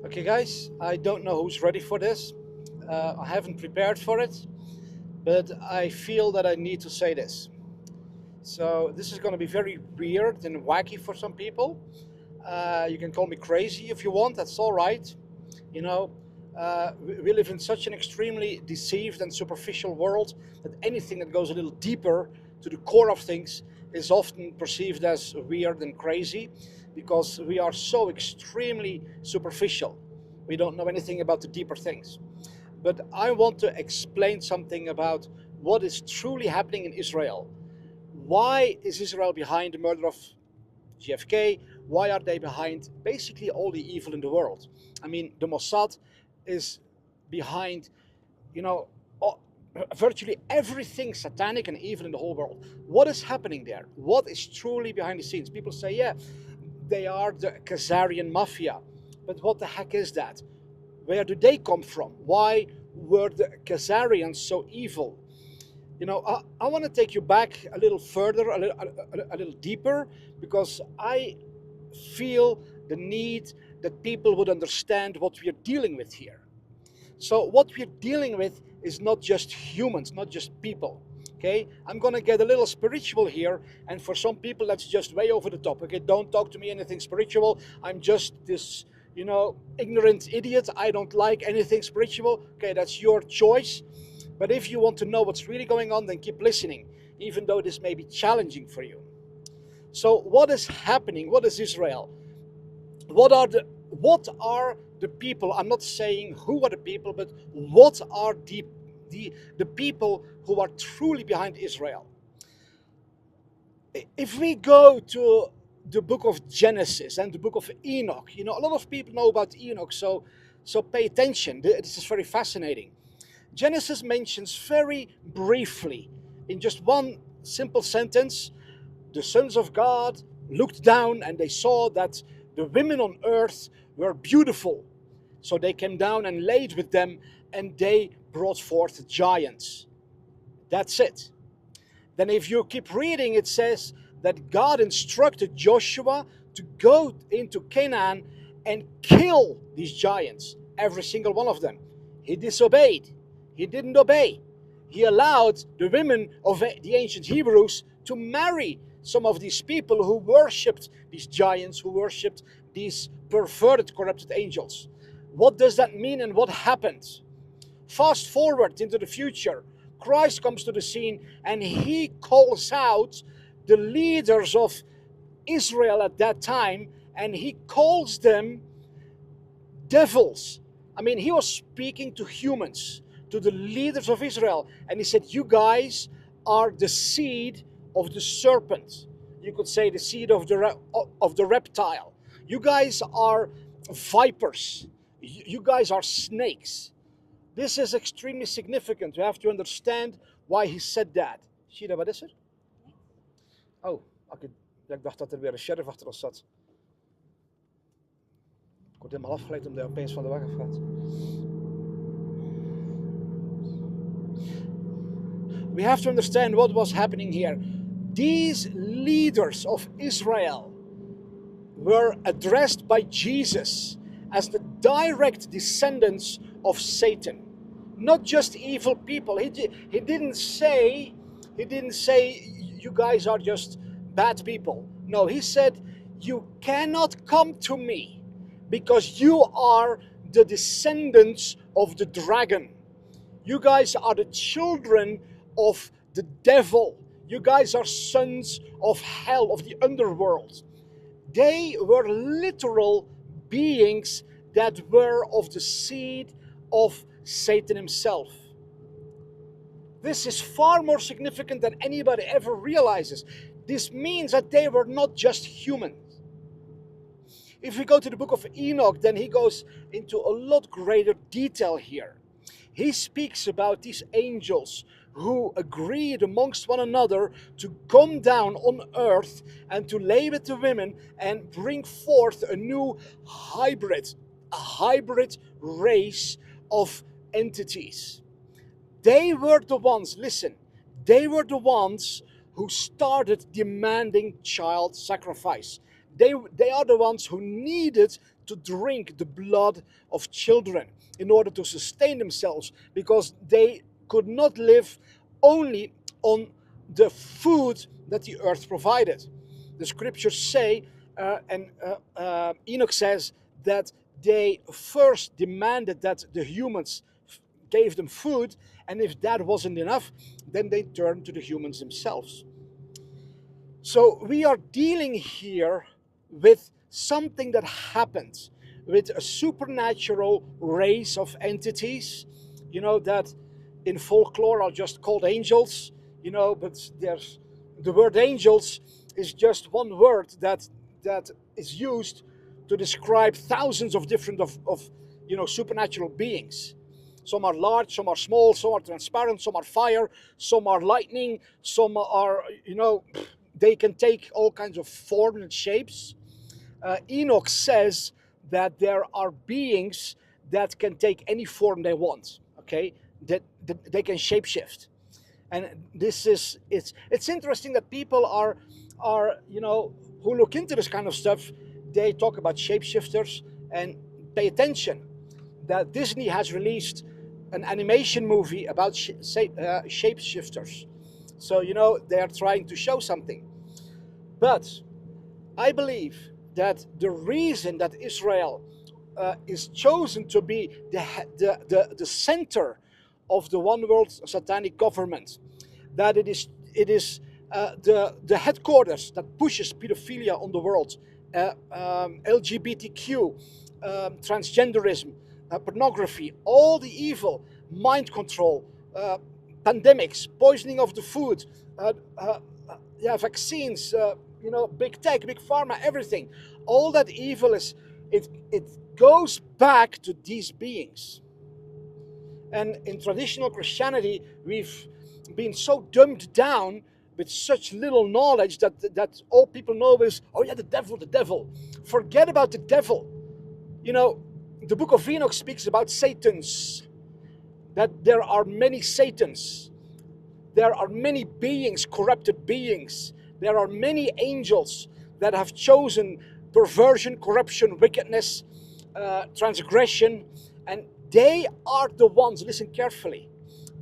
Okay, guys, I don't know who's ready for this. I haven't prepared for it, but I feel that I need to say this. So, this is going to be very weird and wacky for some people. You can call me crazy if you want, that's all right. You know, we live in such an extremely deceived and superficial world that anything that goes a little deeper to the core of things is often perceived as weird and crazy because we are so extremely superficial. We don't know anything about the deeper things. But I want to explain something about what is truly happening in Israel. Why is Israel behind the murder of JFK? Why are they behind basically all the evil in the world? I mean, the Mossad is behind, you know, virtually everything satanic and evil in the whole world. What is happening there? What is truly behind the scenes? People say, yeah, they are the Khazarian mafia. But what the heck is that? Where do they come from? Why were the Khazarians so evil? I want to take you back a little further, a little deeper, because I feel the need that people would understand what we are dealing with here. So, what we're dealing with is not just humans, not just people. Okay, I'm gonna get a little spiritual here, and for some people, that's just way over the top. Okay, don't talk to me anything spiritual. I'm just this, ignorant idiot. I don't like anything spiritual. Okay, that's your choice. But if you want to know what's really going on, then keep listening, even though this may be challenging for you. So, what is happening? What is Israel? What are the people? I'm not saying who are the people, but what are the people who are truly behind Israel? If we go to the book of Genesis and the book of Enoch, a lot of people know about Enoch, so pay attention. This is very fascinating. Genesis mentions very briefly, in just one simple sentence, the sons of God looked down and they saw that the women on earth were beautiful. So they came down and laid with them and they brought forth giants. That's it. Then, if you keep reading, it says that God instructed Joshua to go into Canaan and kill these giants, every single one of them. He disobeyed. He didn't obey. He allowed the women of the ancient Hebrews to marry some of these people who worshipped these giants, who worshipped these perverted, corrupted angels. What does that mean and what happened? Fast forward into the future, Christ comes to the scene and he calls out the leaders of Israel at that time and he calls them devils. I mean, he was speaking to humans, to the leaders of Israel, and he said, you guys are the seed of the serpent. You could say the seed of the reptile. You guys are vipers. You guys are snakes. This is extremely significant. You have to understand why he said that. Zie je dat, wat is er? Oh, oké. Ja, ik dacht dat er weer een sheriff achter ons zat. Ik word helemaal afgeleid omdat hij opeens van de weg afgaat. We have to understand what was happening here. These leaders of Israel were addressed by Jesus as the direct descendants of Satan. Not just evil people. He didn't say you guys are just bad people. No, he said you cannot come to me because you are the descendants of the dragon. You guys are the children of the devil. You guys are sons of hell, of the underworld. They were literal beings that were of the seed of Satan himself. This is far more significant than anybody ever realizes. This means that they were not just humans. If we go to the book of Enoch, then he goes into a lot greater detail here. He speaks about these angels who agreed amongst one another to come down on earth and to lay with the women and bring forth a new hybrid race of entities. They were the ones, listen, they were the ones who started demanding child sacrifice. They are the ones who needed to drink the blood of children in order to sustain themselves, because they could not live only on the food that the earth provided. The scriptures say, and Enoch says, that they first demanded that the humans gave them food, and if that wasn't enough, then they turned to the humans themselves. So we are dealing here with something that happened, with a supernatural race of entities, that in folklore are just called angels, but there's the word angels is just one word that is used to describe thousands of different supernatural beings. Some are large, some are small, some are transparent, some are fire, some are lightning, some are, they can take all kinds of forms and shapes. Enoch says that there are beings that can take any form they want, okay? That they can shapeshift. And it's interesting that people are who look into this kind of stuff, they talk about shapeshifters, and pay attention that Disney has released an animation movie about shapeshifters. So they are trying to show something. But I believe that the reason that Israel is chosen to be the center of the one world satanic government, that it is the headquarters that pushes pedophilia on the world, LGBTQ, transgenderism, pornography, all the evil, mind control, pandemics, poisoning of the food, vaccines, big tech, big pharma, everything. All that evil it goes back to these beings. And in traditional Christianity, we've been so dumbed down with such little knowledge that all people know is, oh yeah, the devil. Forget about the devil. The book of Enoch speaks about Satans, that there are many Satans. There are many beings, corrupted beings. There are many angels that have chosen perversion, corruption, wickedness, transgression, and they are the ones, listen carefully,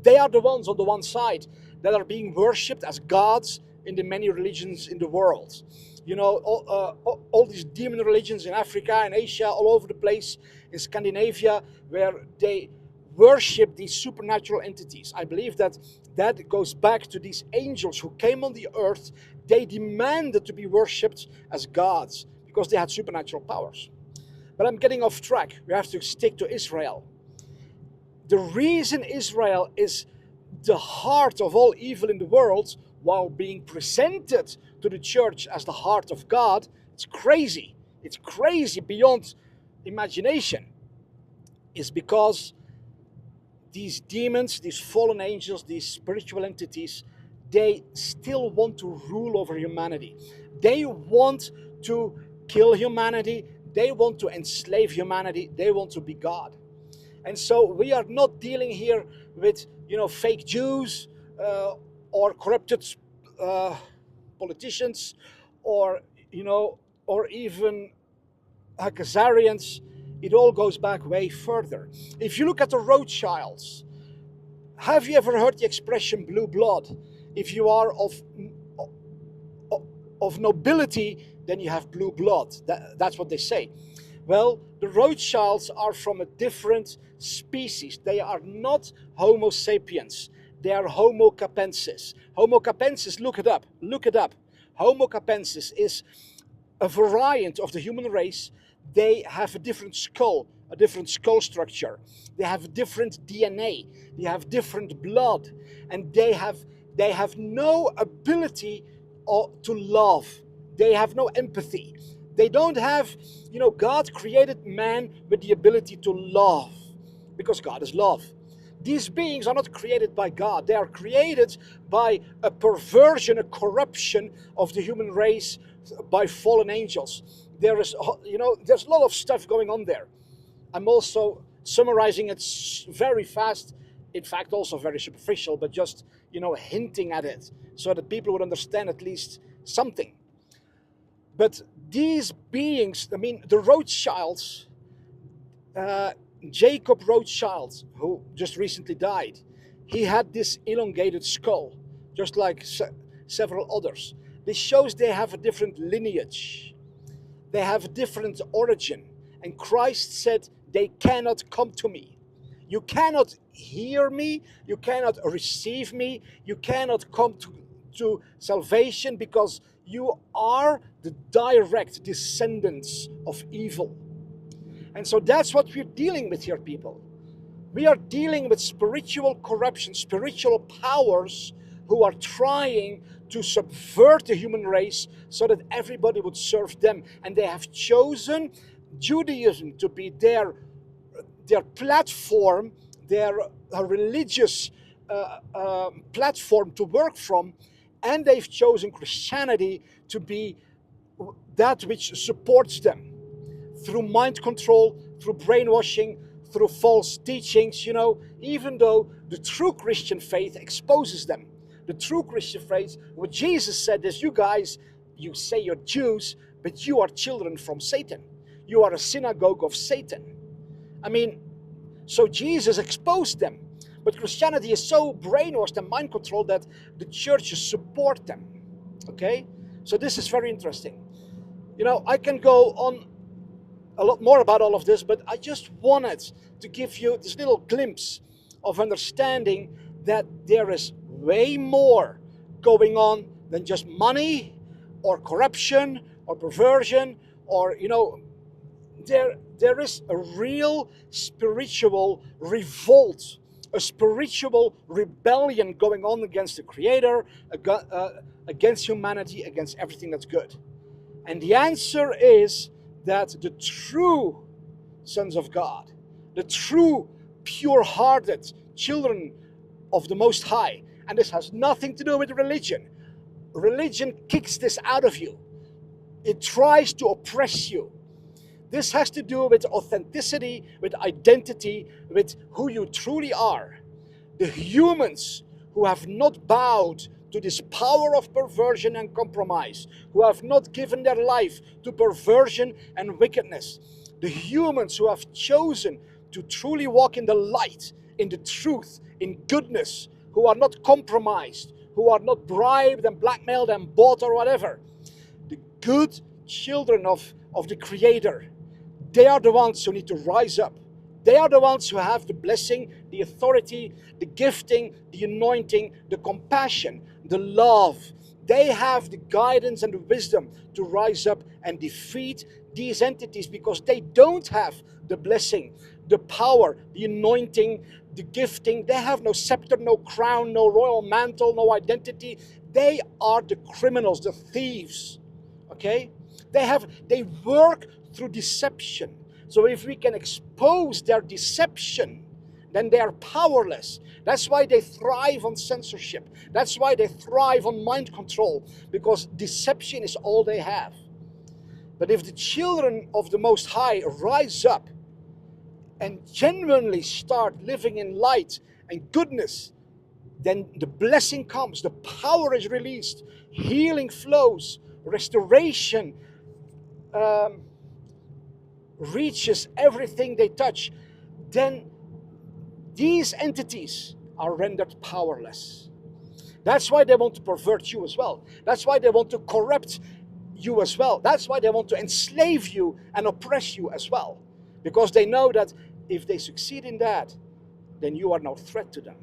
they are the ones on the one side that are being worshipped as gods in the many religions in the world. All these demon religions in Africa and Asia, all over the place, in Scandinavia, where they worship these supernatural entities. I believe that goes back to these angels who came on the earth. They demanded to be worshipped as gods because they had supernatural powers. But I'm getting off track. We have to stick to Israel. The reason Israel is the heart of all evil in the world, while being presented to the church as the heart of God, it's crazy. It's crazy beyond imagination. Is because these demons, these fallen angels, these spiritual entities, they still want to rule over humanity. They want to kill humanity. They want to enslave humanity. They want to be God. And so we are not dealing here with, fake Jews or corrupted politicians or even Khazarians. It all goes back way further. If you look at the Rothschilds, have you ever heard the expression blue blood? If you are of nobility, then you have blue blood. That's what they say. Well, the Rothschilds are from a different species. They are not Homo sapiens. They are Homo capensis. Homo capensis, look it up. Homo capensis is a variant of the human race. They have a different skull structure. They have different DNA. They have different blood. And they have no ability to love. They have no empathy. They don't have, God created man with the ability to love, because God is love. These beings are not created by God. They are created by a perversion, a corruption of the human race by fallen angels. There's a lot of stuff going on there. I'm also summarizing it very fast, in fact also very superficial, but just, hinting at it so that people would understand at least something. But these beings, I mean, the Rothschilds, Jacob Rothschild, who just recently died, he had this elongated skull, just like several others. This shows they have a different lineage. They have a different origin. And Christ said, they cannot come to me. You cannot hear me. You cannot receive me. You cannot come to salvation because you are the direct descendants of evil. And so that's what we're dealing with here, people. We are dealing with spiritual corruption, spiritual powers who are trying to subvert the human race so that everybody would serve them. And they have chosen Judaism to be their platform, their religious platform to work from. And they've chosen Christianity to be that which supports them. Through mind control, through brainwashing, through false teachings, even though the true Christian faith exposes them. The true Christian faith, what Jesus said is, you guys, you say you're Jews, but you are children from Satan. You are a synagogue of Satan. I mean, so Jesus exposed them. But Christianity is so brainwashed and mind controlled that the churches support them. Okay? So this is very interesting. I can go on a lot more about all of this, but I just wanted to give you this little glimpse of understanding that there is way more going on than just money or corruption or perversion or, there is a real spiritual revolt, a spiritual rebellion going on against the Creator, against humanity, against everything that's good. And the answer is that the true sons of God, the true pure-hearted children of the Most High, and this has nothing to do with religion. Religion kicks this out of you. It tries to oppress you. This has to do with authenticity, with identity, with who you truly are. The humans who have not bowed to this power of perversion and compromise, who have not given their life to perversion and wickedness, the humans who have chosen to truly walk in the light, in the truth, in goodness, who are not compromised, who are not bribed and blackmailed and bought or whatever, the good children of the Creator, they are the ones who need to rise up. They are the ones who have the blessing, the authority, the gifting, the anointing, the compassion, the love. They have the guidance and the wisdom to rise up and defeat these entities because they don't have the blessing, the power, the anointing, the gifting. They have no scepter, no crown, no royal mantle, no identity. They are the criminals, the thieves. Okay? They work through deception. So if we can expose their deception, then they are powerless. That's why they thrive on censorship. That's why they thrive on mind control, because deception is all they have. But if the children of the Most High rise up and genuinely start living in light and goodness, then the blessing comes, the power is released, healing flows, restoration reaches everything they touch. Then these entities are rendered powerless. That's why they want to pervert you as well. That's why they want to corrupt you as well. That's why they want to enslave you and oppress you as well. Because they know that if they succeed in that, then you are no threat to them.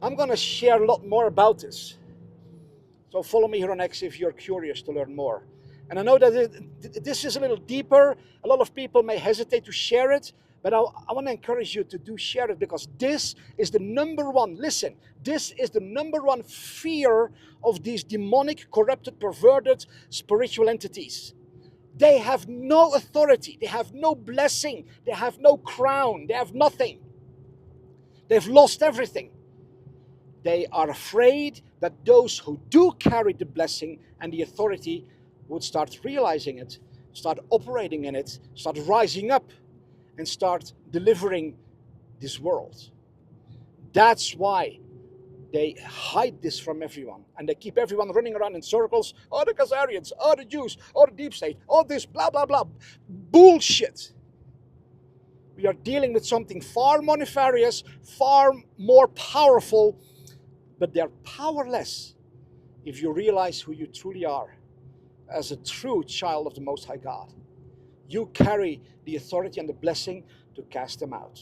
I'm going to share a lot more about this. So follow me here on X if you're curious to learn more. And I know that this is a little deeper. A lot of people may hesitate to share it, but I want to encourage you to share it, because this is the number one, listen, this is the number one fear of these demonic, corrupted, perverted spiritual entities. They have no authority. They have no blessing. They have no crown. They have nothing. They've lost everything. They are afraid that those who do carry the blessing and the authority would start realizing it, start operating in it, start rising up, and start delivering this world. That's why They hide this from everyone, and they keep everyone running around in circles. Oh, the Khazarians, oh, the Jews, oh, the deep state, oh, this, blah, blah, blah. Bullshit. We are dealing with something far more nefarious, far more powerful, but they're powerless if you realize who you truly are as a true child of the Most High God. You carry the authority and the blessing to cast them out.